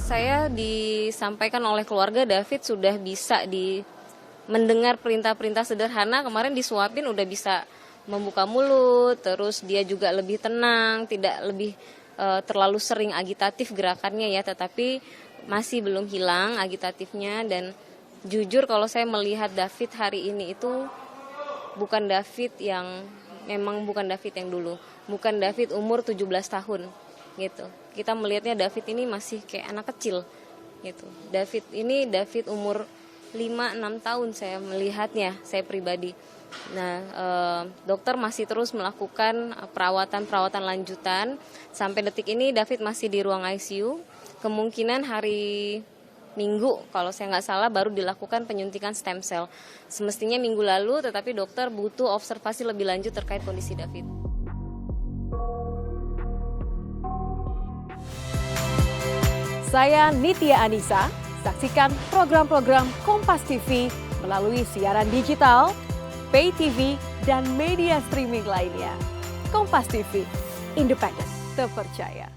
saya disampaikan oleh keluarga David sudah bisa mendengar perintah-perintah sederhana. Kemarin disuapin udah bisa membuka mulut, terus dia juga lebih tenang, tidak lebih terlalu sering agitatif gerakannya ya, tetapi masih belum hilang agitatifnya. Dan jujur kalau saya melihat David hari ini itu bukan David yang dulu, bukan David umur 17 tahun gitu. Kita melihatnya David ini masih kayak anak kecil gitu. David umur 5-6 tahun saya melihatnya, saya pribadi. Nah, dokter masih terus melakukan perawatan lanjutan. Sampai detik ini David masih di ruang ICU. Kemungkinan hari Minggu, kalau saya nggak salah, baru dilakukan penyuntikan stem cell. Semestinya minggu lalu, tetapi dokter butuh observasi lebih lanjut terkait kondisi David. Saya Nitya Anissa, saksikan program-program Kompas TV melalui siaran digital, pay TV, dan media streaming lainnya. Kompas TV, independen, terpercaya.